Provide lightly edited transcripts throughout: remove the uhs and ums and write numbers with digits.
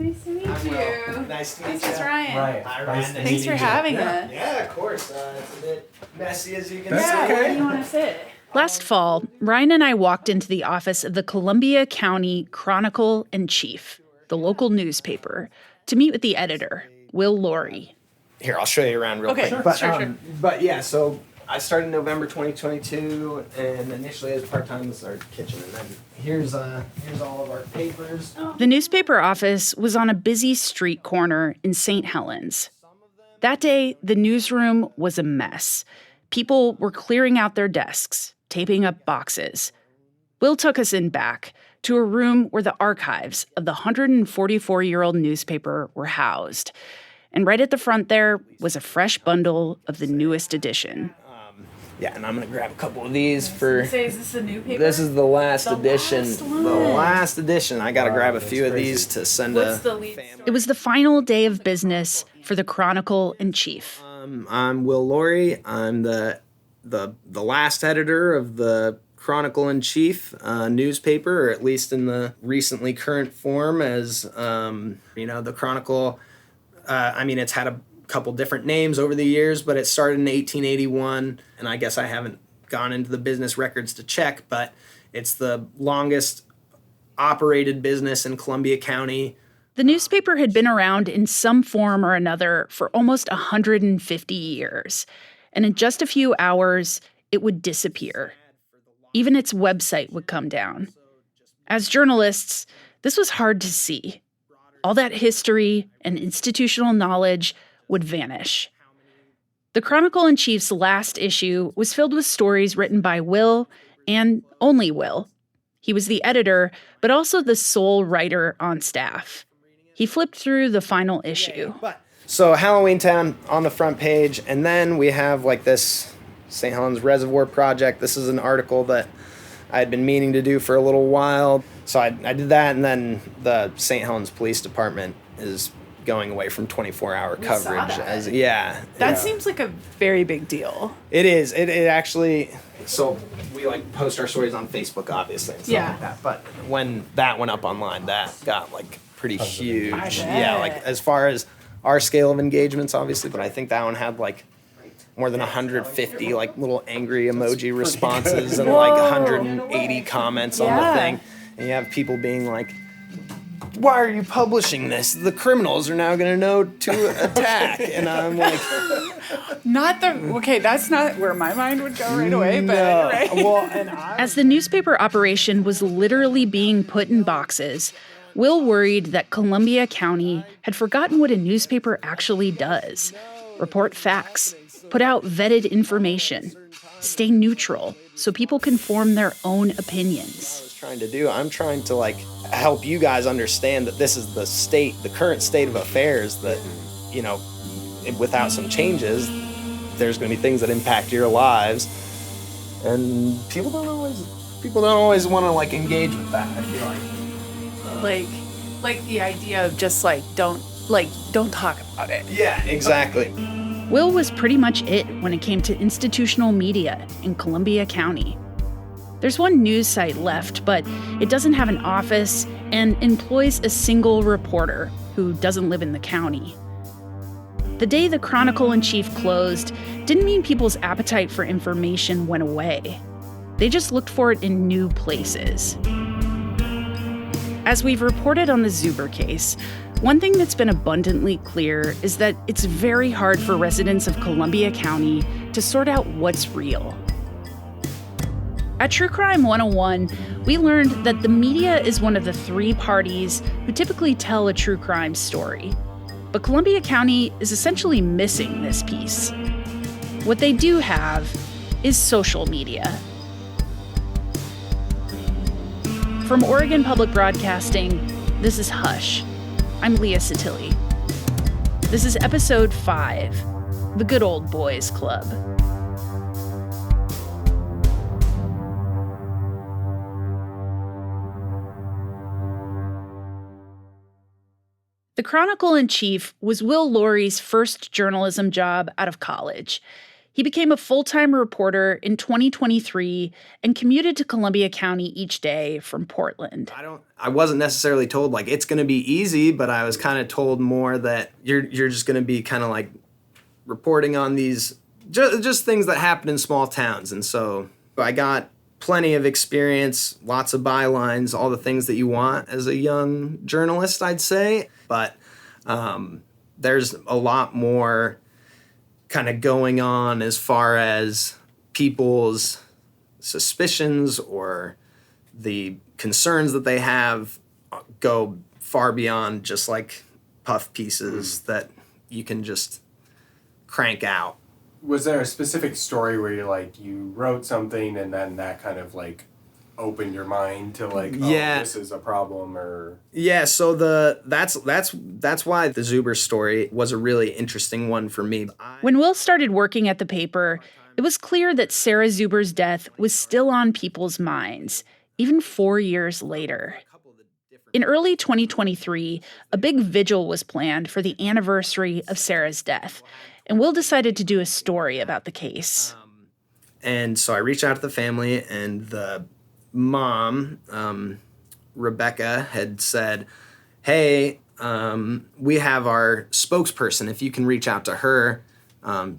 Nice to meet you. Nice to meet you. This is Ryan. Right. Hi, Nice Ryan. to Thanks for having us. Yeah, of course. It's a bit messy, as you can That's see. Yeah, okay. where do you want to sit? Last fall, Ryan and I walked into the office of the Columbia County Chronicle and Chief, the local newspaper, to meet with the editor, Will Laurie. Here, I'll show you around real Okay, quick. sure, sure. But yeah, so I started in November 2022, and initially as part-time as our kitchen, and then here's all of our papers. The newspaper office was on a busy street corner in St. Helens. That day, the newsroom was a mess. People were clearing out their desks, taping up boxes. Will took us in back to a room where the archives of the 144-year-old newspaper were housed. And right at the front there was a fresh bundle of the newest edition. Yeah, and I'm gonna grab a couple of these for. Say, is this the new paper? This is the last The edition. last The one. last edition. I gotta grab a few of crazy. these to send What's a the lead family. It was the final day of business for the Chronicle and Chief. I'm Will Laurie. I'm the last editor of the Chronicle and Chief newspaper, or at least in the recently current form as the Chronicle. It's had a couple different names over the years, but it started in 1881, and I guess I haven't gone into the business records to check, but it's the longest operated business in Columbia County. The newspaper had been around in some form or another for almost 150 years, and in just a few hours, it would disappear. Even its website would come down. As journalists, this was hard to see. All that history and institutional knowledge would vanish. The Chronicle and Chief's last issue was filled with stories written by Will, and only Will. He was the editor, but also the sole writer on staff. He flipped through the final issue. So Halloween Town on the front page, and then we have like this St. Helens Reservoir Project. This is an article that I had been meaning to do for a little while. So I did that, and then the St. Helens Police Department is going away from 24-hour coverage. that. That seems like a very big deal. It is. It actually. So we like post our stories on Facebook, obviously, and stuff Yeah. like that. But when that went up online, that got like pretty huge. I bet. Yeah, like as far as our scale of engagements, obviously. But I think that one had like more than 150 like little angry emoji responses and like 180 comments on Yeah. the thing. And you have people being like, why are you publishing this? The criminals are now going to know to attack. And I'm like, Okay, that's not where my mind would go right away, but no. anyway. Well, and As the newspaper operation was literally being put in boxes, Will worried that Columbia County had forgotten what a newspaper actually does: report facts, put out vetted information, stay neutral so people can form their own opinions. I'm trying to like help you guys understand that this is the current state of affairs, that, without some changes, there's going to be things that impact your lives. And people don't always want to like engage with that, I feel like. Like the idea of just don't talk about it. Yeah, exactly. Will was pretty much it when it came to institutional media in Columbia County. There's one news site left, but it doesn't have an office and employs a single reporter who doesn't live in the county. The day the Chronicle and Chief closed didn't mean people's appetite for information went away. They just looked for it in new places. As we've reported on the Zuber case, one thing that's been abundantly clear is that it's very hard for residents of Columbia County to sort out what's real. At True Crime 101, we learned that the media is one of the three parties who typically tell a true crime story. But Columbia County is essentially missing this piece. What they do have is social media. From Oregon Public Broadcasting, this is Hush. I'm Leah Satilli. This is episode 5, The Good Old Boys Club. The Chronicle and Chief was Will Laurie's first journalism job out of college. He became a full-time reporter in 2023 and commuted to Columbia County each day from Portland. I wasn't necessarily told like it's going to be easy, but I was kind of told more that you're just going to be kind of like reporting on these just things that happen in small towns. And so I got plenty of experience, lots of bylines, all the things that you want as a young journalist, I'd say. But there's a lot more kind of going on as far as people's suspicions or the concerns that they have go far beyond just like puff pieces that you can just crank out. Was there a specific story where you wrote something and then that kind of like opened your mind to like, oh, this is a problem? Or yeah, so that's why the Zuber story was a really interesting one for me. When Will started working at the paper, it was clear that Sarah Zuber's death was still on people's minds, even 4 years later. In early 2023, a big vigil was planned for the anniversary of Sarah's death, and Will decided to do a story about the case. And so I reached out to the family, and the mom, Rebecca, had said, hey, we have our spokesperson. If you can reach out to her,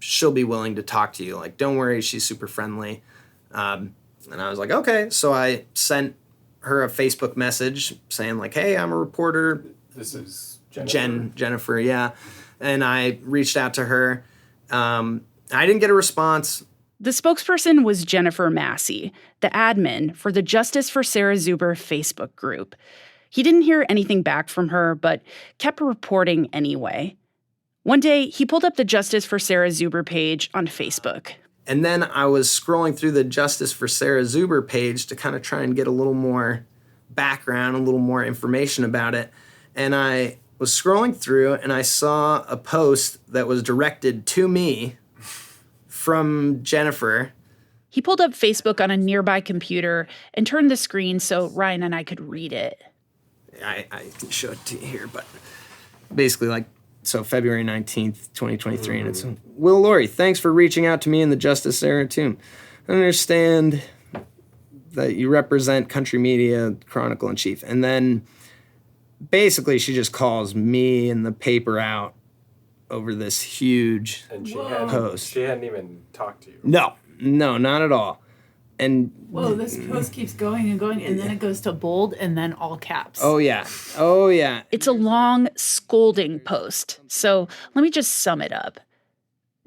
she'll be willing to talk to you. Like, don't worry, she's super friendly. And I was like, okay. So I sent her a Facebook message saying like, hey, I'm a reporter. This is Jennifer. Jennifer, yeah. And I reached out to her. I didn't get a response. The spokesperson was Jennifer Massey, the admin for the Justice for Sarah Zuber Facebook group. He didn't hear anything back from her, but kept reporting anyway. One day, he pulled up the Justice for Sarah Zuber page on Facebook. And then I was scrolling through the Justice for Sarah Zuber page to kind of try and get a little more background, a little more information about it. And I was scrolling through and I saw a post that was directed to me from Jennifer. He pulled up Facebook on a nearby computer and turned the screen so Ryan and I could read it. I can show it to you here, but basically like, so February 19th, 2023, and it's, Will Laurie, thanks for reaching out to me in the Justice Sarah Tomb. I understand that you represent Country Media Chronicle in Chief. And then basically she just calls me and the paper out over this huge post. She hadn't even talked to you. No, not at all. And whoa, this post keeps going and going, and then it goes to bold and then all caps. Oh, yeah. It's a long, scolding post. So let me just sum it up.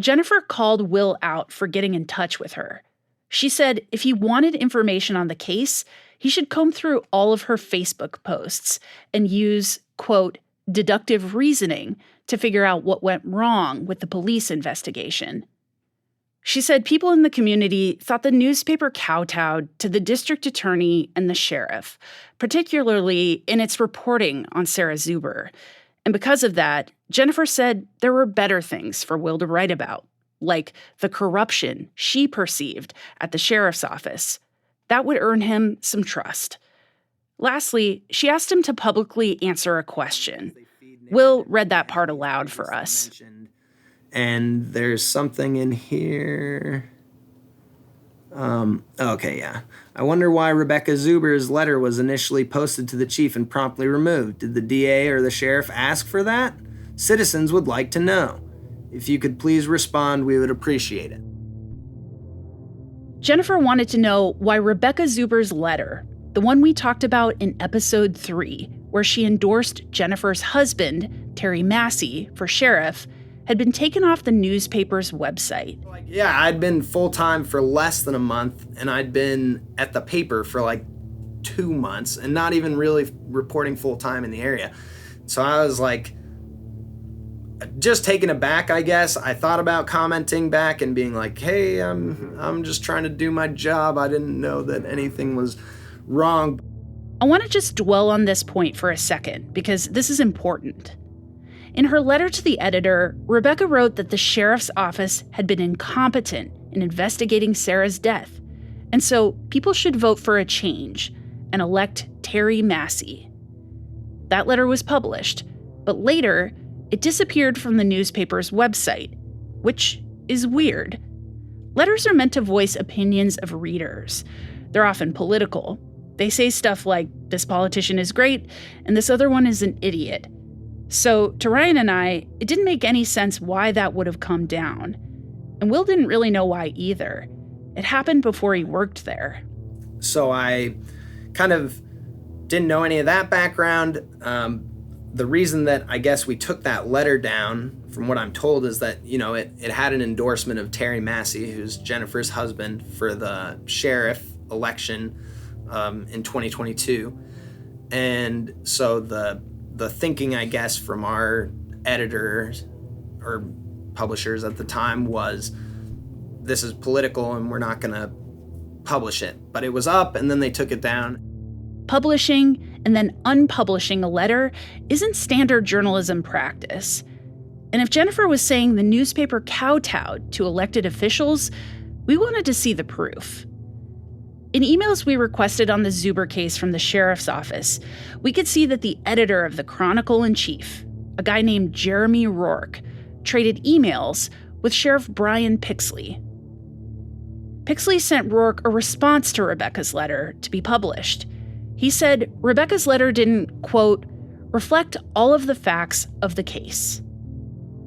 Jennifer called Will out for getting in touch with her. She said if he wanted information on the case, he should comb through all of her Facebook posts and use, quote, deductive reasoning to figure out what went wrong with the police investigation. She said people in the community thought the newspaper kowtowed to the district attorney and the sheriff, particularly in its reporting on Sarah Zuber. And because of that, Jennifer said there were better things for Will to write about, like the corruption she perceived at the sheriff's office. That would earn him some trust. Lastly, she asked him to publicly answer a question. Will read that part aloud for us. And there's something in here. Okay, yeah. I wonder why Rebecca Zuber's letter was initially posted to the chief and promptly removed. Did the DA or the sheriff ask for that? Citizens would like to know. If you could please respond, we would appreciate it. Jennifer wanted to know why Rebecca Zuber's letter, the one we talked about in episode 3, where she endorsed Jennifer's husband, Terry Massey, for sheriff, had been taken off the newspaper's website. Yeah, I'd been full-time for less than a month, and I'd been at the paper for like 2 months, and not even really reporting full-time in the area. So I was like, just taken aback, I guess. I thought about commenting back and being like, hey, I'm just trying to do my job. I didn't know that anything was wrong. I want to just dwell on this point for a second, because this is important. In her letter to the editor, Rebecca wrote that the sheriff's office had been incompetent in investigating Sarah's death, and so people should vote for a change and elect Terry Massey. That letter was published, but later, it disappeared from the newspaper's website, which is weird. Letters are meant to voice opinions of readers. They're often political. They say stuff like, this politician is great, and this other one is an idiot. So, to Ryan and I, it didn't make any sense why that would have come down. And Will didn't really know why either. It happened before he worked there. So I kind of didn't know any of that background. The reason that I guess we took that letter down, from what I'm told, is that, it had an endorsement of Terry Massey, who's Jennifer's husband, for the sheriff election in 2022. And so the thinking, I guess, from our editors or publishers at the time was, this is political and we're not going to publish it. But it was up and then they took it down. Publishing and then unpublishing a letter isn't standard journalism practice. And if Jennifer was saying the newspaper kowtowed to elected officials, we wanted to see the proof. In emails we requested on the Zuber case from the sheriff's office, we could see that the editor of the Chronicle-in-Chief, a guy named Jeremy Rourke, traded emails with Sheriff Brian Pixley. Pixley sent Rourke a response to Rebecca's letter to be published. He said Rebecca's letter didn't, quote, reflect all of the facts of the case.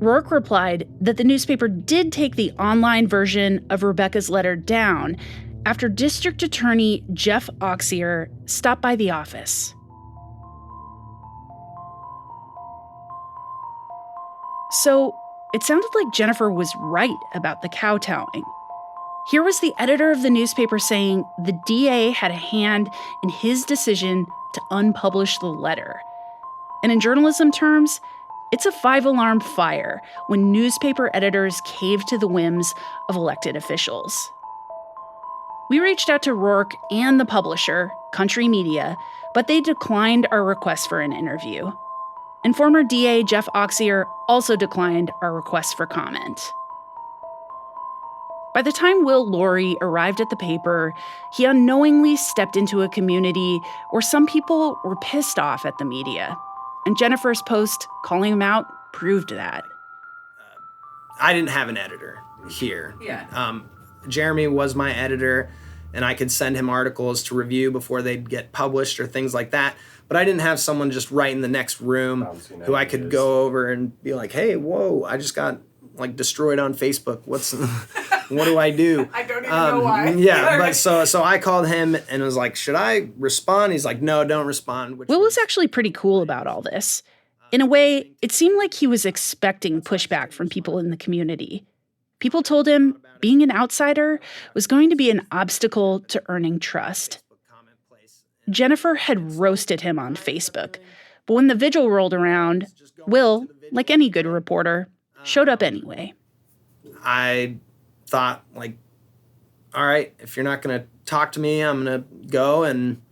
Rourke replied that the newspaper did take the online version of Rebecca's letter down after District Attorney Jeff Auxier stopped by the office. So it sounded like Jennifer was right about the kowtowing. Here was the editor of the newspaper saying the DA had a hand in his decision to unpublish the letter. And in journalism terms, it's a 5-alarm fire when newspaper editors cave to the whims of elected officials. We reached out to Rourke and the publisher, Country Media, but they declined our request for an interview. And former DA Jeff Auxier also declined our request for comment. By the time Will Laurie arrived at the paper, he unknowingly stepped into a community where some people were pissed off at the media. And Jennifer's post calling him out proved that. I didn't have an editor here. Yeah. Jeremy was my editor, and I could send him articles to review before they'd get published or things like that. But I didn't have someone just right in the next room who I could go over and be like, hey, whoa, I just got destroyed on Facebook. What do I do? I don't even know why. Yeah, but so I called him and was like, should I respond? He's like, no, don't respond. Will was actually pretty cool about all this. In a way, it seemed like he was expecting pushback from people in the community. People told him being an outsider was going to be an obstacle to earning trust. Jennifer had roasted him on Facebook, but when the vigil rolled around, Will, like any good reporter, showed up anyway. I thought, all right, if you're not going to talk to me, I'm going to go and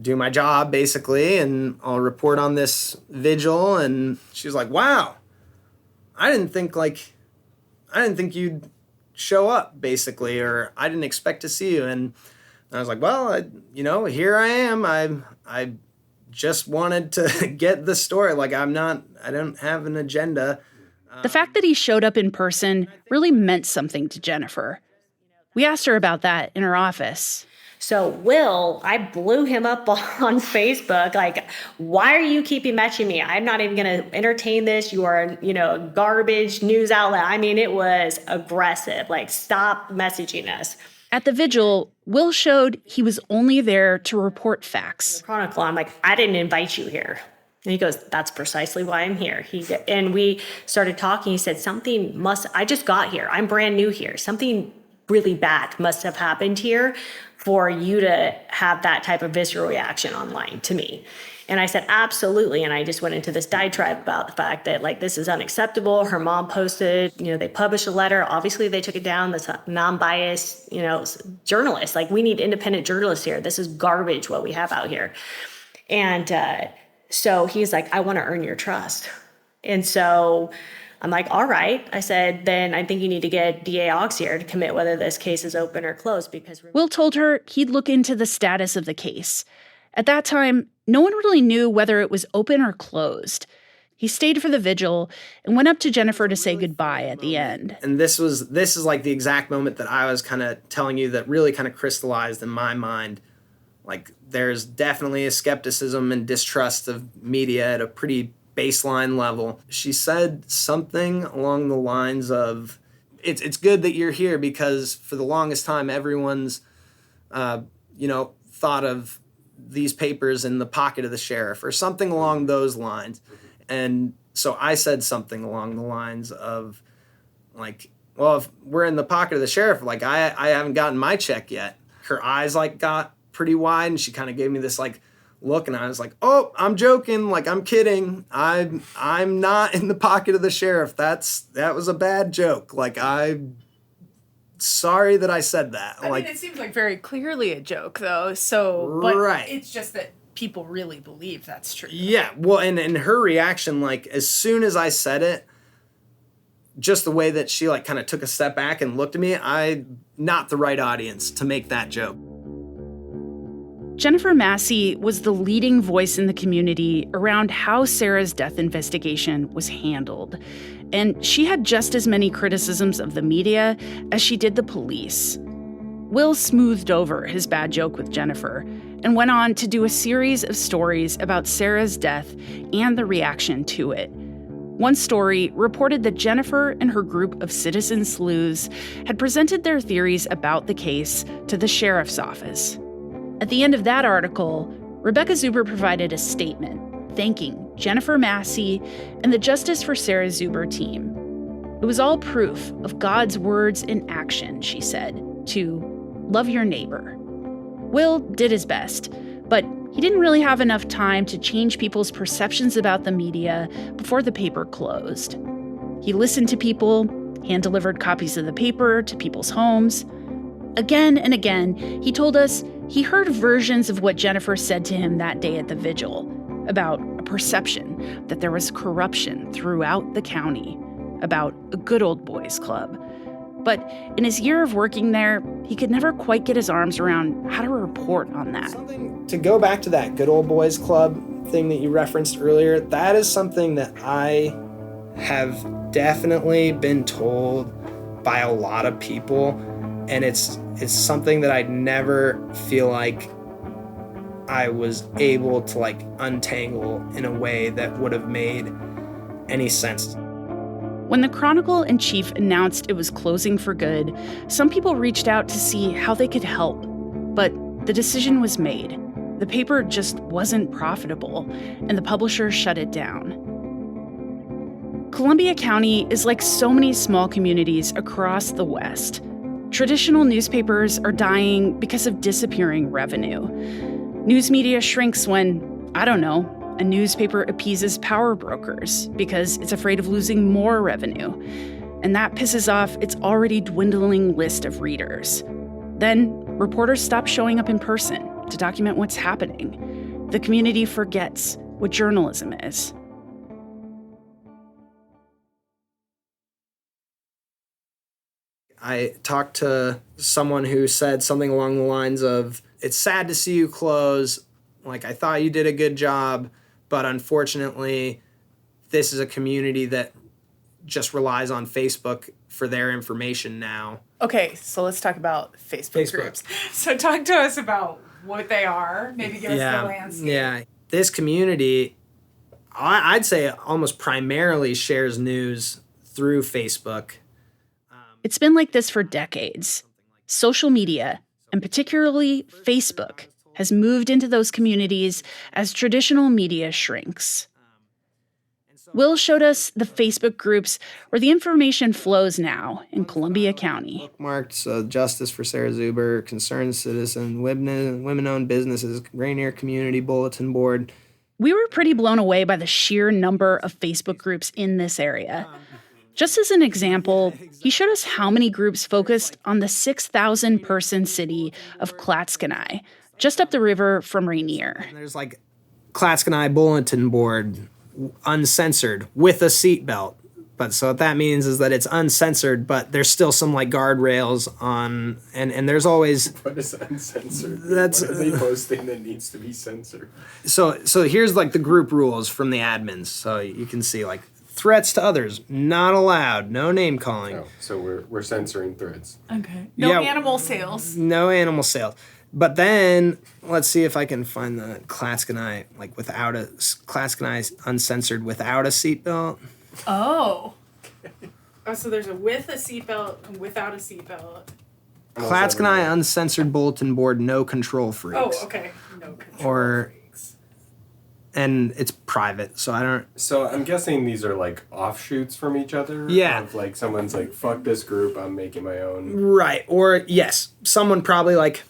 do my job, basically, and I'll report on this vigil. And she was like, wow, I didn't think you'd show up, basically, or I didn't expect to see you. And I was like, well, here I am. I just wanted to get the story. I don't have an agenda. The fact that he showed up in person really meant something to Jennifer. We asked her about that in her office. So Will, I blew him up on Facebook. Why are you keeping messaging me? I'm not even going to entertain this. You are, a garbage news outlet. I mean, it was aggressive. Stop messaging us. At the vigil, Will showed he was only there to report facts. Chronicle, I'm like, I didn't invite you here. And he goes, that's precisely why I'm here. And we started talking. He said, I just got here. I'm brand new here. Something really bad must have happened here for you to have that type of visceral reaction online to me. And I said, absolutely. And I just went into this diatribe about the fact that this is unacceptable. Her mom posted, they published a letter. Obviously they took it down. That's a non-biased, journalist. We need independent journalists here. This is garbage what we have out here. And so he's like, I want to earn your trust. And so I'm like, all right. I said, then I think you need to get DA Auxier to commit whether this case is open or closed. Because Will told her he'd look into the status of the case. At that time, no one really knew whether it was open or closed. He stayed for the vigil and went up to Jennifer to say goodbye at the end. And this is like the exact moment that I was kind of telling you that really kind of crystallized in my mind. Like, there's definitely a skepticism and distrust of media at a pretty baseline level. She said something along the lines of, it's good that you're here because for the longest time, everyone's, thought of these papers in the pocket of the sheriff or something along those lines. And so I said something along the lines of, like, well, if we're in the pocket of the sheriff, like, I haven't gotten my check yet. Her eyes, like, got pretty wide, and she kind of gave me this, like, look, and I was like, oh, I'm joking, like, I'm kidding. I'm not in the pocket of the sheriff. That was a bad joke. Like, I'm sorry that I said that. I mean, it seems like very clearly a joke, though, so, but right. It's just that people really believe that's true. Yeah, well, and her reaction, like, as soon as I said it, just the way that she, like, kind of took a step back and looked at me, not the right audience to make that joke. Jennifer Massey was the leading voice in the community around how Sarah's death investigation was handled. And she had just as many criticisms of the media as she did the police. Will smoothed over his bad joke with Jennifer and went on to do a series of stories about Sarah's death and the reaction to it. One story reported that Jennifer and her group of citizen sleuths had presented their theories about the case to the sheriff's office. At the end of that article, Rebecca Zuber provided a statement thanking Jennifer Massey and the Justice for Sarah Zuber team. It was all proof of God's words in action, she said, to love your neighbor. Will did his best, but he didn't really have enough time to change people's perceptions about the media before the paper closed. He listened to people, hand-delivered copies of the paper to people's homes. Again and again, he told us he heard versions of what Jennifer said to him that day at the vigil about a perception that there was corruption throughout the county, about a good old boys club. But in his year of working there, he could never quite get his arms around how to report on that. To go back to that good old boys club thing that you referenced earlier, that is something that I have definitely been told by a lot of people, and it's something that I'd never feel like I was able to, like, untangle in a way that would have made any sense. When the Chronicle-in-Chief announced it was closing for good, some people reached out to see how they could help. But the decision was made. The paper just wasn't profitable, and the publisher shut it down. Columbia County is like so many small communities across the West. Traditional newspapers are dying because of disappearing revenue. News media shrinks when, I don't know, a newspaper appeases power brokers because it's afraid of losing more revenue. And that pisses off its already dwindling list of readers. Then reporters stop showing up in person to document what's happening. The community forgets what journalism is. I talked to someone who said something along the lines of, it's sad to see you close. Like, I thought you did a good job, but unfortunately, this is a community that just relies on Facebook for their information now. Okay, so let's talk about Facebook groups. So talk to us about what they are. Maybe give us the landscape. Yeah, this community, I'd say almost primarily shares news through Facebook. It's been like this for decades. Social media, and particularly Facebook, has moved into those communities as traditional media shrinks. Will showed us the Facebook groups where the information flows now in Columbia County. Bookmarked Justice for Sarah Zuber, Concerned Citizen, Women-Owned Businesses, Rainier Community Bulletin Board. We were pretty blown away by the sheer number of Facebook groups in this area. Just as an example, he showed us how many groups focused on the 6,000-person city of Clatskanie, just up the river from Rainier. And there's Clatskanie Bulletin Board, uncensored, with a seatbelt, But so what that means is that it's uncensored, but there's still some like guardrails on, and there's always. What is uncensored? That's what are they posting that needs to be censored? So here's like the group rules from the admins. So you can see like threats to others not allowed, no name calling. Oh, so we're censoring threads. Okay. No animal sales. No animal sales. But then let's see if I can find the Clatskanie like without a Clatskanie uncensored without a seatbelt. Oh. Oh, so there's a with a seatbelt and without a seatbelt. Clatskanie uncensored bulletin board, no control freaks. Oh, okay. No control Or, freaks. and it's private, so I don't. So I'm guessing these are like offshoots from each other. Yeah. Of like someone's like, fuck this group, I'm making my own. Right. Or yes, someone probably like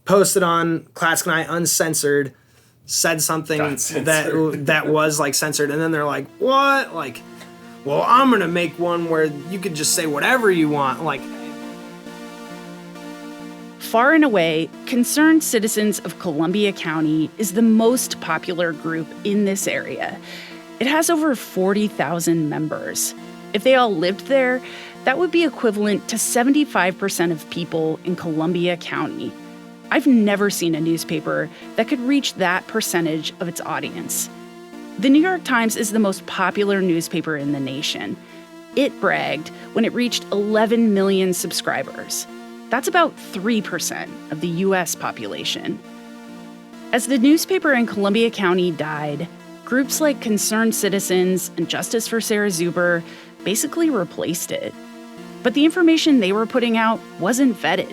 posted on Clatskanie uncensored, said something that was like censored, and then they're like, what? Like, well, I'm going to make one where you could just say whatever you want. Like, Far and away, Concerned Citizens of Columbia County is the most popular group in this area. It has over 40,000 members. If they all lived there, that would be equivalent to 75% of people in Columbia County. I've never seen a newspaper that could reach that percentage of its audience. The New York Times is the most popular newspaper in the nation. It bragged when it reached 11 million subscribers. That's about 3% of the U.S. population. As the newspaper in Columbia County died, groups like Concerned Citizens and Justice for Sarah Zuber basically replaced it. But the information they were putting out wasn't vetted.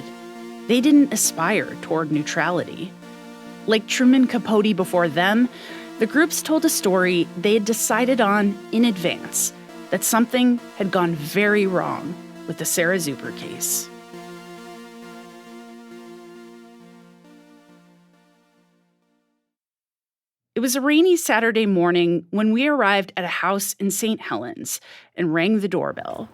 They didn't aspire toward neutrality. Like Truman Capote before them, the groups told a story they had decided on in advance, that something had gone very wrong with the Sarah Zuber case. It was a rainy Saturday morning when we arrived at a house in St. Helens and rang the doorbell.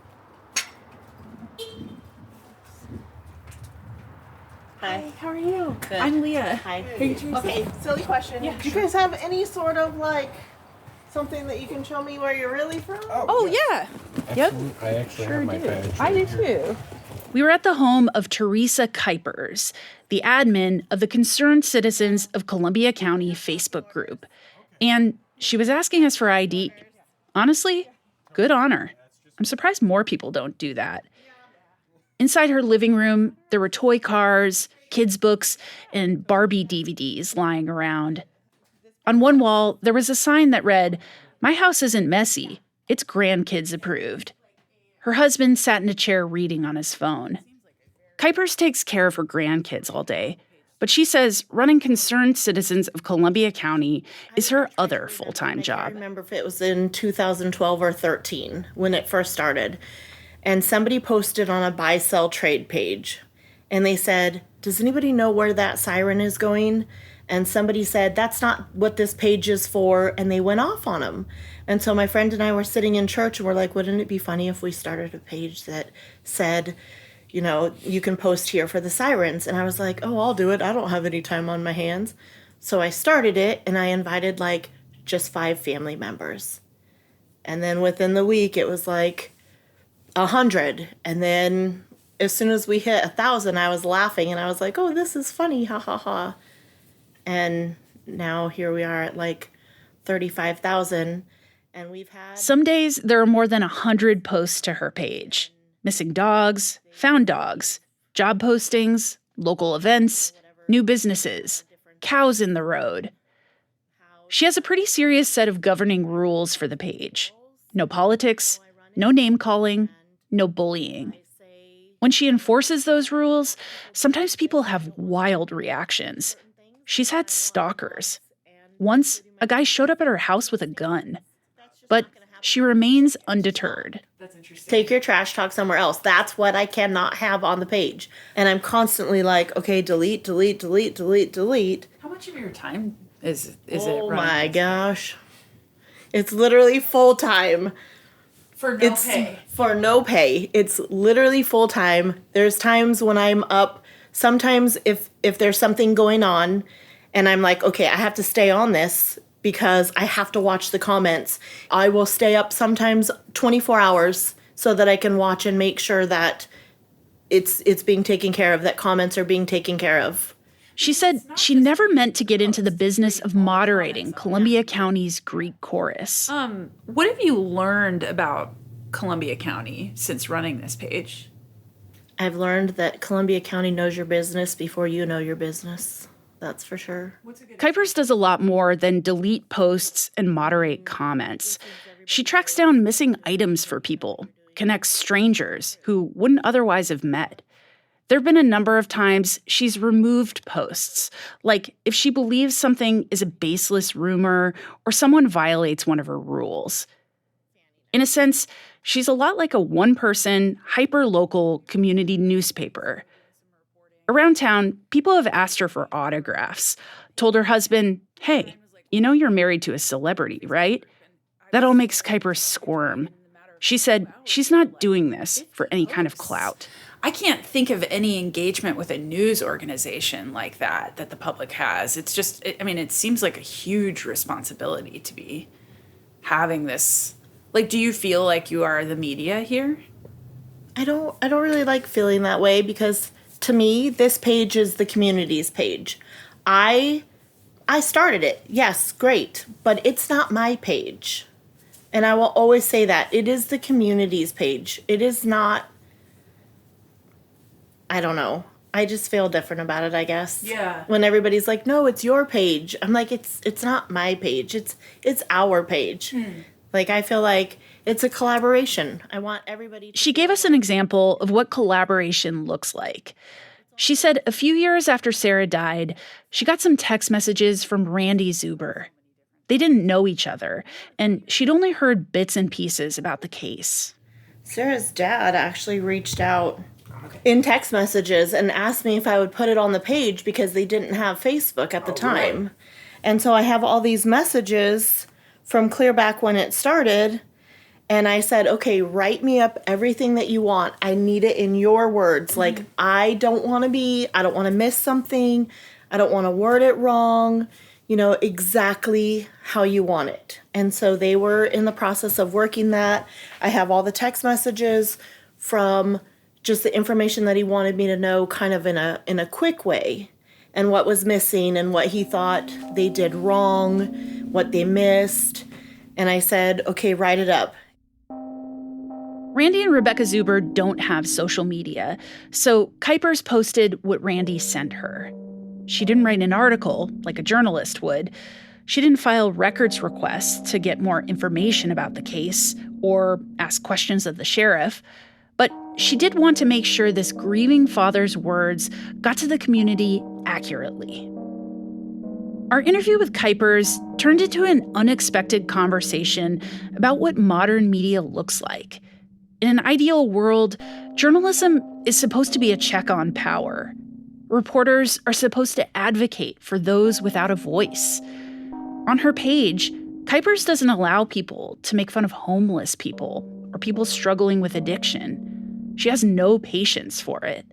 Hi, how are you? Good. I'm Leah. Hi. Hey, Teresa. Okay, silly question. Yeah, Do you guys have any sort of like something that you can show me where you're really from? Oh, yeah. Yep. I actually have my badge. I do too. We were at the home of Teresa Kuipers, the admin of the Concerned Citizens of Columbia County Facebook group. And she was asking us for ID. Honestly, good on her. I'm surprised more people don't do that. Inside her living room, there were toy cars, kids' books, and Barbie DVDs lying around. On one wall, there was a sign that read, "My house isn't messy. It's grandkids approved." Her husband sat in a chair reading on his phone. Kuipers takes care of her grandkids all day, but she says running Concerned Citizens of Columbia County is her other full-time I job. can't remember if it was in 2012 or 13 when it first started. And somebody posted on a buy-sell trade page. And they said, does anybody know where that siren is going? And somebody said, that's not what this page is for. And they went off on them. And so my friend and I were sitting in church and we're like, wouldn't it be funny if we started a page that said, you know, you can post here for the sirens? And I was like, oh, I'll do it. I don't have any time on my hands. So I started it and I invited like just 5 family members. And then within the week, it was like 100. And then as soon as we hit 1,000, I was laughing and I was like, oh, this is funny. Ha ha ha. And now here we are at like 35,000. And we've had Some days there are more than 100 posts to her page. Missing dogs, found dogs, job postings, local events, new businesses, cows in the road. She has a pretty serious set of governing rules for the page. No politics, no name calling, no bullying. When she enforces those rules, sometimes people have wild reactions. She's had stalkers. Once, a guy showed up at her house with a gun. But she remains undeterred. That's interesting. take your trash talk somewhere else. That's what I cannot have on the page. And I'm constantly like, okay, delete, delete, delete, delete, delete. How much of your time is it? Oh running my this? gosh. It's literally full time. For no It's pay. for no pay. It's literally full time. There's times when I'm up. Sometimes if there's something going on and I'm like, okay, I have to stay on this because I have to watch the comments. I will stay up sometimes 24 hours so that I can watch and make sure that it's being taken care of, that comments are being taken care of. She said she never meant to get into the business of moderating Columbia County's Greek chorus. What have you learned about Columbia County since running this page? I've learned that Columbia County knows your business before you know your business. That's for sure. Kuipers does a lot more than delete posts and moderate comments. She tracks down missing items for people, connects strangers who wouldn't otherwise have met. There have been a number of times she's removed posts, like if she believes something is a baseless rumor or someone violates one of her rules. In a sense, she's a lot like a one-person, hyper-local community newspaper. Around town, people have asked her for autographs, told her husband, hey, you know you're married to a celebrity, right? That all makes Kuipers squirm. She said she's not doing this for any kind of clout. I can't think of any engagement with a news organization like that the public has. It's just, it seems like a huge responsibility to be having this. Like, do you feel like you are the media here? I don't really like feeling that way because to me, this page is the community's page. I started it. Yes, great. But it's not my page. And I will always say that. It is the community's page. It is not, I don't know. I just feel different about it, I guess. Yeah. When everybody's like, no, it's your page. I'm like, it's not my page. It's our page. Like, I feel like it's a collaboration. I want everybody to... She gave us an example of what collaboration looks like. She said a few years after Sarah died, she got some text messages from Randy Zuber. They didn't know each other, and she'd only heard bits and pieces about the case. Sarah's dad actually reached out in text messages and asked me if I would put it on the page because they didn't have Facebook at the time. Really? And so I have all these messages from clear back when it started, and I said, okay, write me up everything that you want. I need it in your words. Like, I don't want to miss something. I don't want to word it wrong. Exactly how you want it. And so they were in the process of working that. I have all the text messages from just the information that he wanted me to know kind of in a quick way, and what was missing and what he thought they did wrong, what they missed. And I said, okay, write it up. Randy and Rebecca Zuber don't have social media, so Kuipers posted what Randy sent her. She didn't write an article like a journalist would. She didn't file records requests to get more information about the case or ask questions of the sheriff. But she did want to make sure this grieving father's words got to the community accurately. Our interview with Kuipers turned into an unexpected conversation about what modern media looks like. In an ideal world, journalism is supposed to be a check on power. Reporters are supposed to advocate for those without a voice. On her page, Kuipers doesn't allow people to make fun of homeless people or people struggling with addiction. She has no patience for it.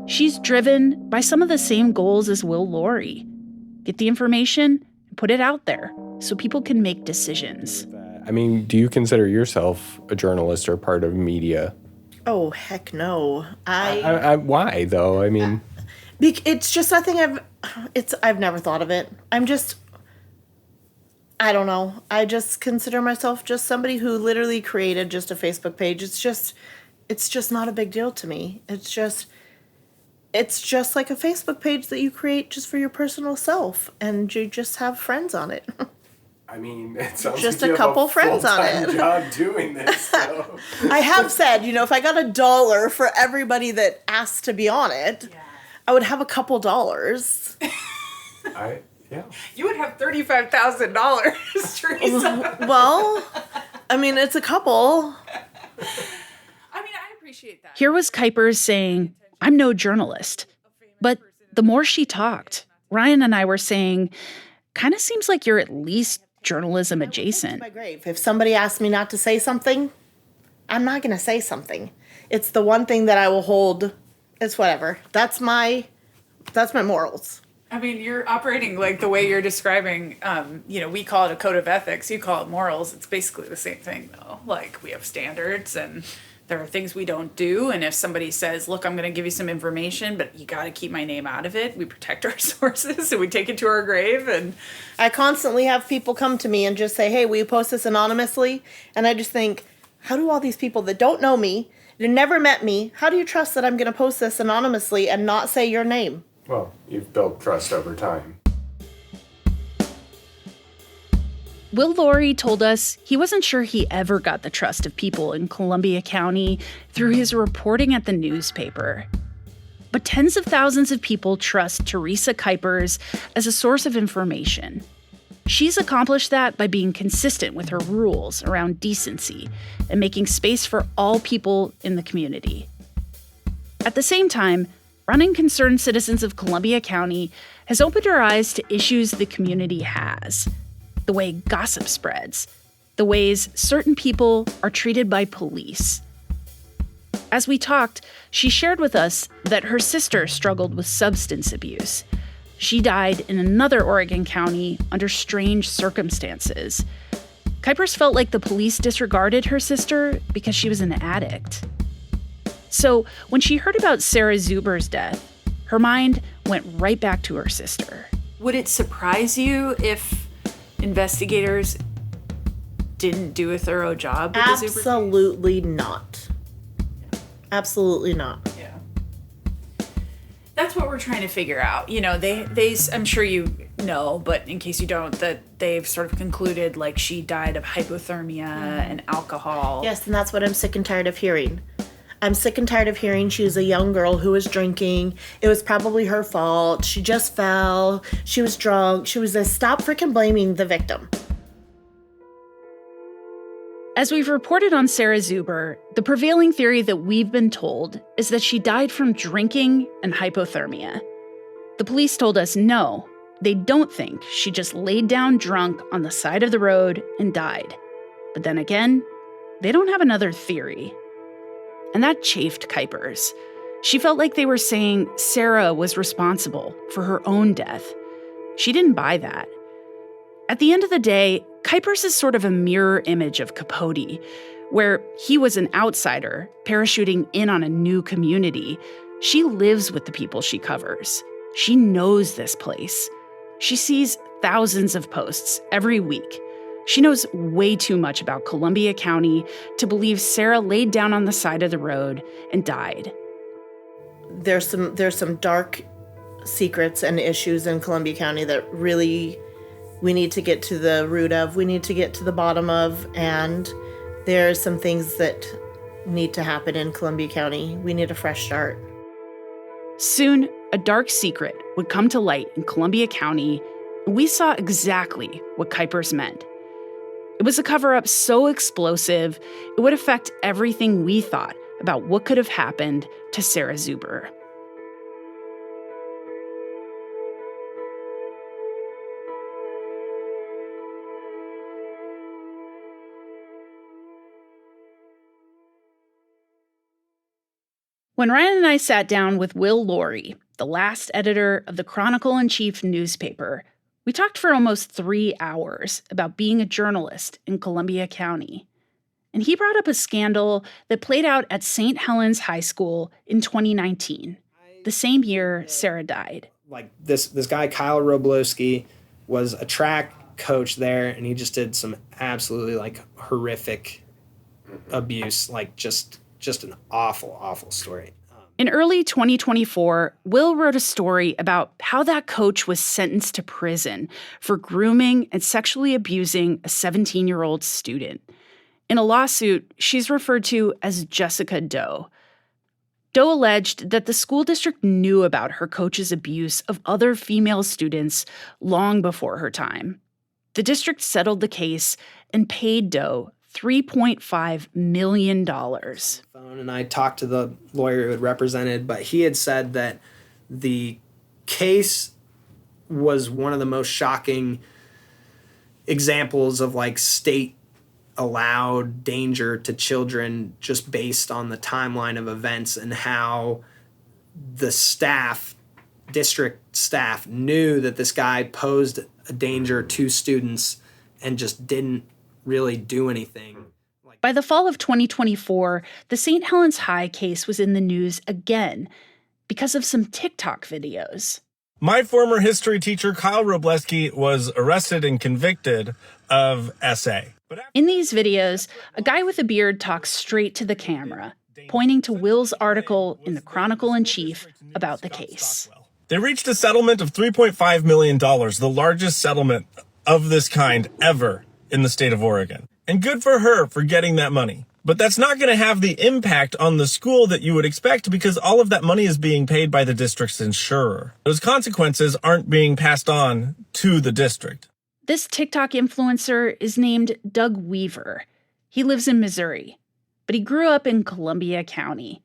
She's driven by some of the same goals as Will Laurie. Get the information and put it out there so people can make decisions. Do you consider yourself a journalist or part of media? Oh, heck no. Why, though? It's just nothing I've never thought of it. I don't know. I just consider myself just somebody who literally created just a Facebook page. It's just not a big deal to me. It's just like a Facebook page that you create just for your personal self, and you just have friends on it. It sounds just like a couple friends on it. Job doing this. So. I have said, if I got $1 for everybody that asked to be on it, I would have a couple dollars. Yeah. You would have $35,000, Teresa. Well, it's a couple. I appreciate that. Here was Kuipers saying, I'm no journalist. But the more she talked, Ryan and I were saying, kind of seems like you're at least journalism adjacent. My grave. If somebody asks me not to say something, I'm not going to say something. It's the one thing that I will hold. It's whatever. That's my morals. I mean, you're operating like the way you're describing, we call it a code of ethics, you call it morals. It's basically the same thing, though. Like, we have standards and there are things we don't do. And if somebody says, look, I'm going to give you some information, but you got to keep my name out of it, we protect our sources and we take it to our grave. And I constantly have people come to me and just say, hey, will you post this anonymously? And I just think, how do all these people that don't know me, that never met me, how do you trust that I'm going to post this anonymously and not say your name? Well, you've built trust over time. Will Laurie told us he wasn't sure he ever got the trust of people in Columbia County through his reporting at the newspaper. But tens of thousands of people trust Teresa Kuipers as a source of information. She's accomplished that by being consistent with her rules around decency and making space for all people in the community. At the same time, running Concerned Citizens of Columbia County has opened our eyes to issues the community has. The way gossip spreads, the ways certain people are treated by police. As we talked, she shared with us that her sister struggled with substance abuse. She died in another Oregon county under strange circumstances. Kuipers felt like the police disregarded her sister because she was an addict. So when she heard about Sarah Zuber's death, her mind went right back to her sister. would it surprise you if investigators didn't do a thorough job with the Zuber case? Absolutely not. Absolutely not. Yeah. That's what we're trying to figure out. You know, they I'm sure you know, but in case you don't, that they've sort of concluded like she died of hypothermia and alcohol. Yes, and that's what I'm sick and tired of hearing. I'm sick and tired of hearing she was a young girl who was drinking. It was probably her fault. She just fell. She was drunk. She was this. Stop freaking blaming the victim. As we've reported on Sarah Zuber, the prevailing theory that we've been told is that she died from drinking and hypothermia. The police told us no, they don't think she just laid down drunk on the side of the road and died. But then again, they don't have another theory. And that chafed Kuipers. She felt like they were saying Sarah was responsible for her own death. She didn't buy that. At the end of the day, Kuipers is sort of a mirror image of Capote, where he was an outsider parachuting in on a new community. She lives with the people she covers. She knows this place. She sees thousands of posts every week. She knows way too much about Columbia County to believe Sarah laid down on the side of the road and died. There's some dark secrets and issues in Columbia County that really we need to get to the root of, we need to get to the bottom of, and there's some things that need to happen in Columbia County. We need a fresh start. Soon, a dark secret would come to light in Columbia County, and we saw exactly what Kuipers meant. It was a cover-up so explosive, it would affect everything we thought about what could have happened to Sarah Zuber. When Ryan and I sat down with Will Laurie, the last editor of the Chronicle-in-Chief newspaper, we talked for almost 3 hours about being a journalist in Columbia County. And he brought up a scandal that played out at St. Helens High School in 2019, the same year Sarah died. Like this guy, Kyle Roblowski, was a track coach there, and he just did some absolutely like horrific abuse, like just an awful, awful story. In early 2024, Will wrote a story about how that coach was sentenced to prison for grooming and sexually abusing a 17-year-old student. In a lawsuit, she's referred to as Jessica Doe. Doe alleged that the school district knew about her coach's abuse of other female students long before her time. The district settled the case and paid Doe $3.5 million. And I talked to the lawyer who had represented, but he had said that the case was one of the most shocking examples of like state allowed danger to children just based on the timeline of events and how the staff district staff knew that this guy posed a danger to students and just didn't really do anything. By the fall of 2024, the St. Helens High case was in the news again because of some TikTok videos. My former history teacher, Kyle Robleski, was arrested and convicted of SA. In these videos, a guy with a beard talks straight to the camera, pointing to Will's article in the Chronicle-in-Chief about the case. They reached a settlement of $3.5 million, the largest settlement of this kind ever in the state of Oregon. And good for her for getting that money. But that's not going to have the impact on the school that you would expect because all of that money is being paid by the district's insurer. Those consequences aren't being passed on to the district. This TikTok influencer is named Doug Weaver. He lives in Missouri, but he grew up in Columbia County.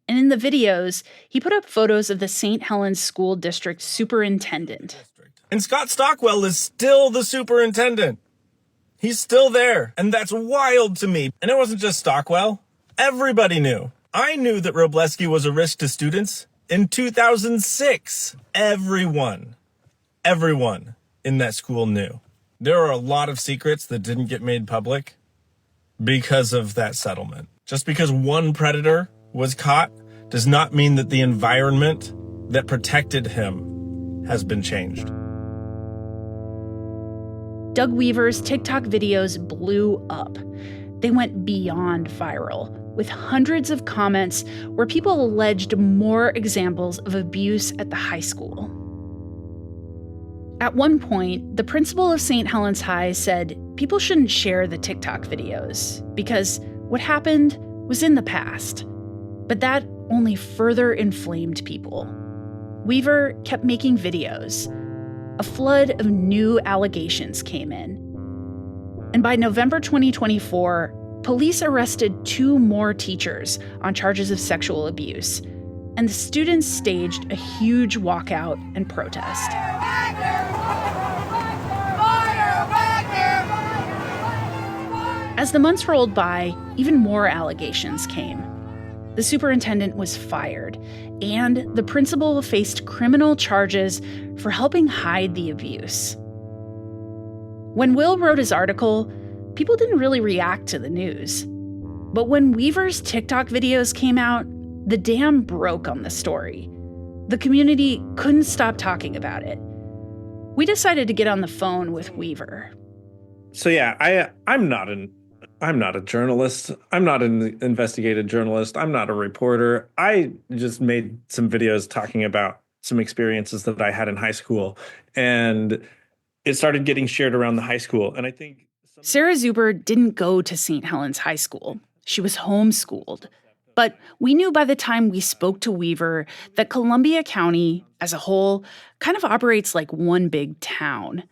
And in the videos, he put up photos of the St. Helens School District superintendent. And Scott Stockwell is still the superintendent. He's still there, and that's wild to me. And it wasn't just Stockwell. Everybody knew. I knew that Robleski was a risk to students in 2006. Everyone in that school knew. There are a lot of secrets that didn't get made public because of that settlement. Just because one predator was caught does not mean that the environment that protected him has been changed. Doug Weaver's TikTok videos blew up. They went beyond viral, with hundreds of comments where people alleged more examples of abuse at the high school. At one point, the principal of St. Helens High said people shouldn't share the TikTok videos because what happened was in the past. But that only further inflamed people. Weaver kept making videos. A flood of new allegations came in. And by November 2024, police arrested 2 more teachers on charges of sexual abuse, and the students staged a huge walkout and protest. As the months rolled by, even more allegations came. The superintendent was fired, and the principal faced criminal charges for helping hide the abuse. When Will wrote his article, people didn't really react to the news. But when Weaver's TikTok videos came out, the dam broke on the story. The community couldn't stop talking about it. We decided to get on the phone with Weaver. So yeah, I'm not a journalist. I'm not an investigative journalist. I'm not a reporter. I just made some videos talking about some experiences that I had in high school, and it started getting shared around the high school. And I think Sarah Zuber didn't go to St. Helens High School. She was homeschooled. But we knew by the time we spoke to Weaver that Columbia County, as a whole, kind of operates like one big town.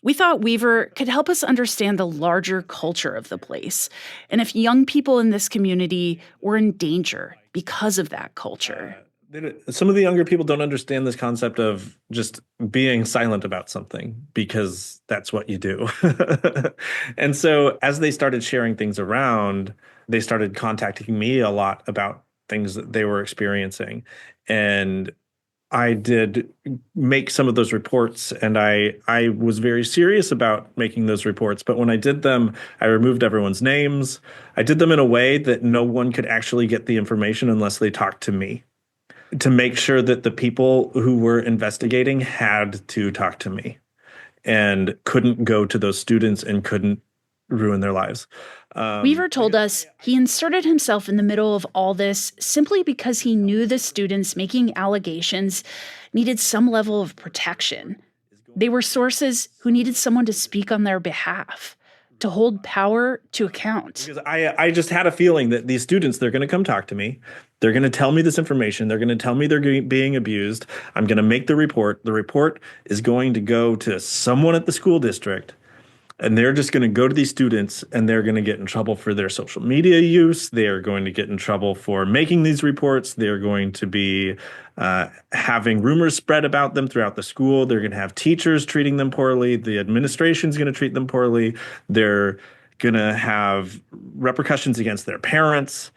We thought Weaver could help us understand the larger culture of the place, and if young people in this community were in danger because of that culture. Some of the younger people don't understand this concept of just being silent about something because that's what you do. And so as they started sharing things around, they started contacting me a lot about things that they were experiencing. And I did make some of those reports, and I was very serious about making those reports. But when I did them, I removed everyone's names. I did them in a way that no one could actually get the information unless they talked to me, to make sure that the people who were investigating had to talk to me and couldn't go to those students and couldn't ruin their lives. Weaver told us he inserted himself in the middle of all this simply because he knew the students making allegations needed some level of protection. They were sources who needed someone to speak on their behalf, to hold power to account. Because I just had a feeling that these students, they're going to come talk to me. They're going to tell me this information. They're going to tell me they're being abused. I'm going to make the report. The report is going to go to someone at the school district. And they're just going to go to these students and they're going to get in trouble for their social media use. They are going to get in trouble for making these reports. They're going to be having rumors spread about them throughout the school. They're going to have teachers treating them poorly. The administration's going to treat them poorly. They're going to have repercussions against their parents.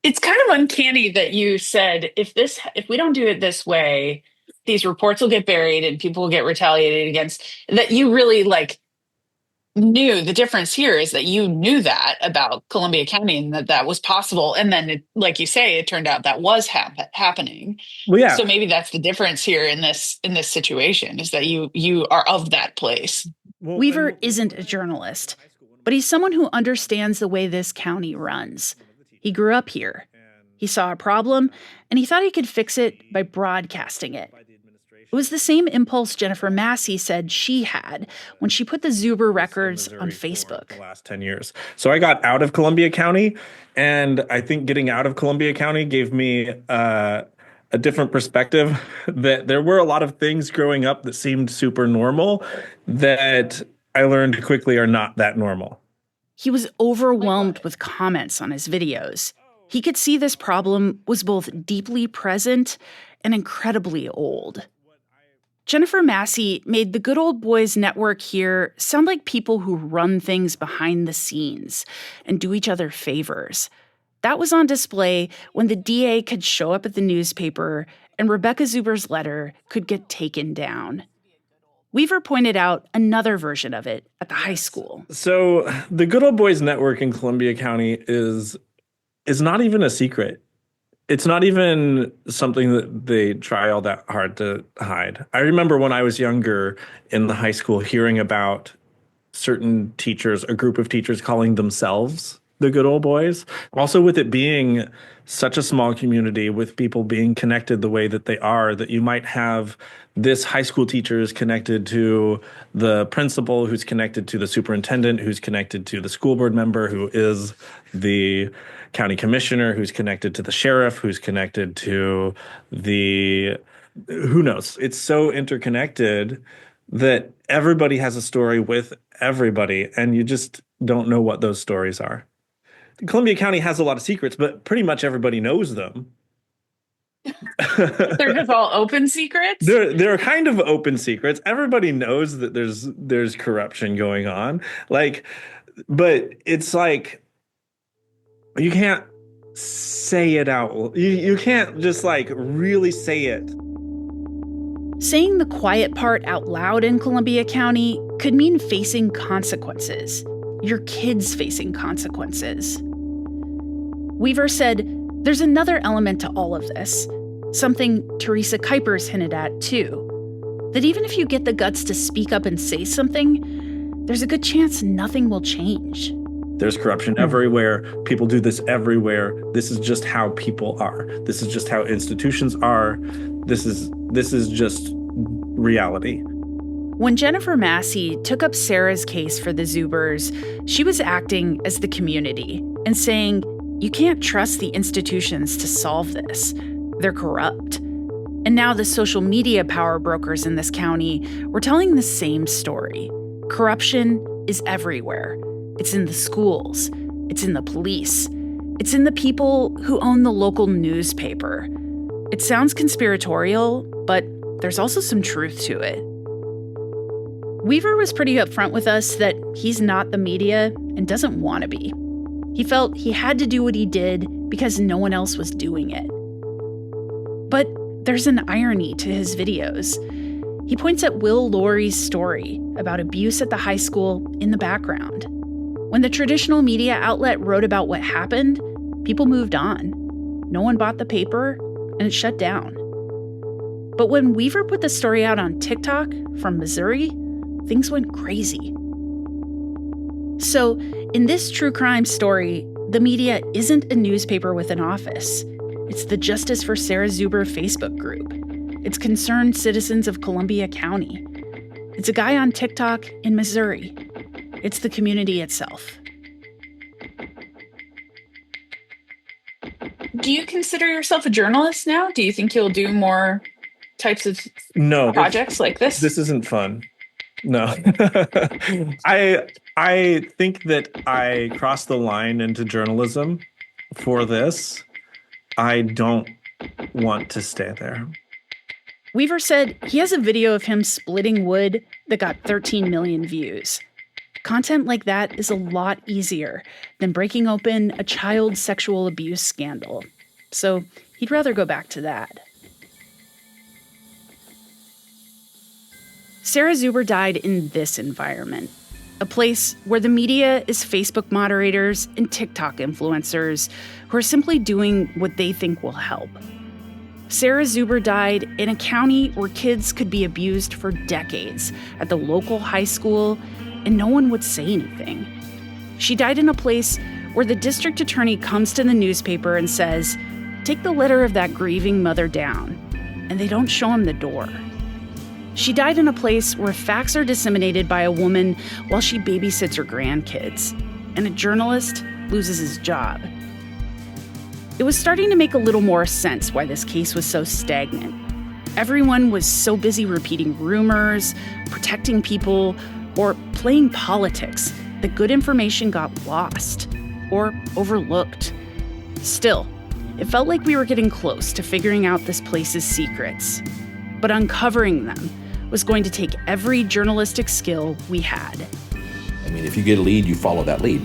It's kind of uncanny that you said, if we don't do it this way, these reports will get buried and people will get retaliated against, that you really like knew the difference here is that you knew that about Columbia County and that was possible. And then, like you say, it turned out that was happening. Well, yeah. So maybe that's the difference here in this situation is that you are of that place. Weaver isn't a journalist, but he's someone who understands the way this county runs. He grew up here. He saw a problem, and he thought he could fix it by broadcasting it. It was the same impulse Jennifer Massey said she had when she put the Zuber records on Facebook. The last 10 years. So I got out of Columbia County, and I think getting out of Columbia County gave me a different perspective that there were a lot of things growing up that seemed super normal that I learned quickly are not that normal. He was overwhelmed with comments on his videos. He could see this problem was both deeply present and incredibly old. Jennifer Massey made the Good Old Boys Network here sound like people who run things behind the scenes and do each other favors. That was on display when the DA could show up at the newspaper and Rebecca Zuber's letter could get taken down. Weaver pointed out another version of it at the high school. So the Good Old Boys Network in Columbia County is not even a secret. It's not even something that they try all that hard to hide. I remember when I was younger in the high school hearing about certain teachers, a group of teachers calling themselves the Good Old Boys. Also with it being such a small community with people being connected the way that they are, that you might have this high school teacher is connected to the principal, who's connected to the superintendent, who's connected to the school board member, who is the county commissioner, who's connected to the sheriff, who's connected to who knows? It's so interconnected that everybody has a story with everybody, and you just don't know what those stories are. Columbia County has a lot of secrets, but pretty much everybody knows them. They're just all open secrets? They're kind of open secrets. Everybody knows that there's corruption going on. But it's like you can't say it out. You can't just really say it. Saying the quiet part out loud in Columbia County could mean facing consequences. Your kids facing consequences. Weaver said there's another element to all of this, something Teresa Kuipers hinted at too, that even if you get the guts to speak up and say something, there's a good chance nothing will change. There's corruption everywhere. People do this everywhere. This is just how people are. This is just how institutions are. This is just reality. When Jennifer Massey took up Sarah's case for the Zubers, she was acting as the community and saying, you can't trust the institutions to solve this. They're corrupt. And now the social media power brokers in this county were telling the same story. Corruption is everywhere. It's in the schools. It's in the police. It's in the people who own the local newspaper. It sounds conspiratorial, but there's also some truth to it. Weaver was pretty upfront with us that he's not the media and doesn't want to be. He felt he had to do what he did because no one else was doing it. But there's an irony to his videos. He points at Will Lorry's story about abuse at the high school in the background. When the traditional media outlet wrote about what happened, people moved on. No one bought the paper, and it shut down. But when Weaver put the story out on TikTok from Missouri, things went crazy. So, in this true crime story, the media isn't a newspaper with an office. It's the Justice for Sarah Zuber Facebook group. It's concerned citizens of Columbia County. It's a guy on TikTok in Missouri. It's the community itself. Do you consider yourself a journalist now? Do you think you'll do more types of projects like this? This isn't fun. No. I think that I crossed the line into journalism for this. I don't want to stay there. Weaver said he has a video of him splitting wood that got 13 million views. Content like that is a lot easier than breaking open a child sexual abuse scandal. So he'd rather go back to that. Sarah Zuber died in this environment, a place where the media is Facebook moderators and TikTok influencers who are simply doing what they think will help. Sarah Zuber died in a county where kids could be abused for decades at the local high school, and no one would say anything. She died in a place where the district attorney comes to the newspaper and says, "Take the letter of that grieving mother down," and they don't show him the door. She died in a place where facts are disseminated by a woman while she babysits her grandkids, and a journalist loses his job. It was starting to make a little more sense why this case was so stagnant. Everyone was so busy repeating rumors, protecting people, or playing politics that good information got lost or overlooked. Still, it felt like we were getting close to figuring out this place's secrets. But uncovering them was going to take every journalistic skill we had. I mean, if you get a lead, you follow that lead.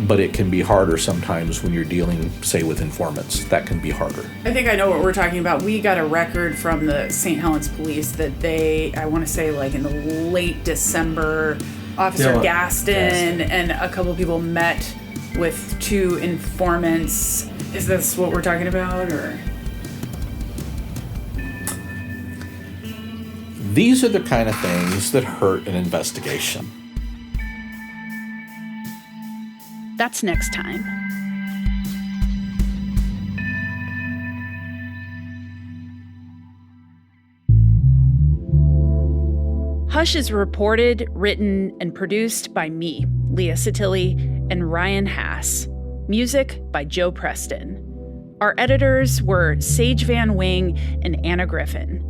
But it can be harder sometimes when you're dealing, say, with informants. That can be harder. I think I know what we're talking about. We got a record from the St. Helens police that they, I want to say like in the late December, Officer Gaston and a couple of people met with 2 informants. Is this what we're talking about, or? These are the kind of things that hurt an investigation. That's next time. Hush is reported, written, and produced by me, Leah Satilli, and Ryan Hass. Music by Joe Preston. Our editors were Sage Van Wing and Anna Griffin.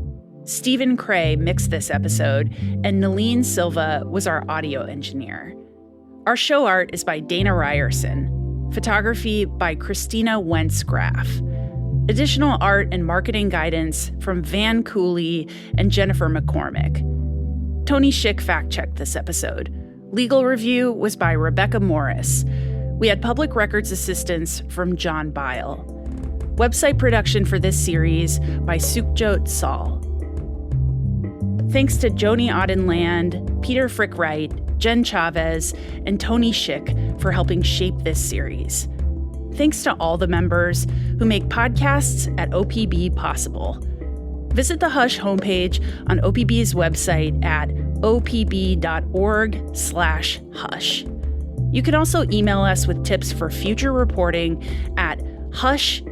Stephen Cray mixed this episode, and Nalene Silva was our audio engineer. Our show art is by Dana Ryerson. Photography by Christina Wentz-Graff. Additional art and marketing guidance from Van Cooley and Jennifer McCormick. Tony Schick fact-checked this episode. Legal review was by Rebecca Morris. We had public records assistance from John Bile. Website production for this series by Sukhjot Saul. Thanks to Joni Audenland, Peter Frick-Wright, Jen Chavez, and Tony Schick for helping shape this series. Thanks to all the members who make podcasts at OPB possible. Visit the Hush homepage on OPB's website at opb.org/hush. You can also email us with tips for future reporting at hush@opb.org.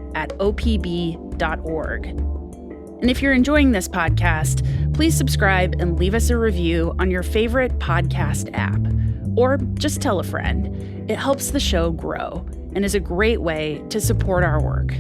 And if you're enjoying this podcast, please subscribe and leave us a review on your favorite podcast app. Or just tell a friend. It helps the show grow and is a great way to support our work.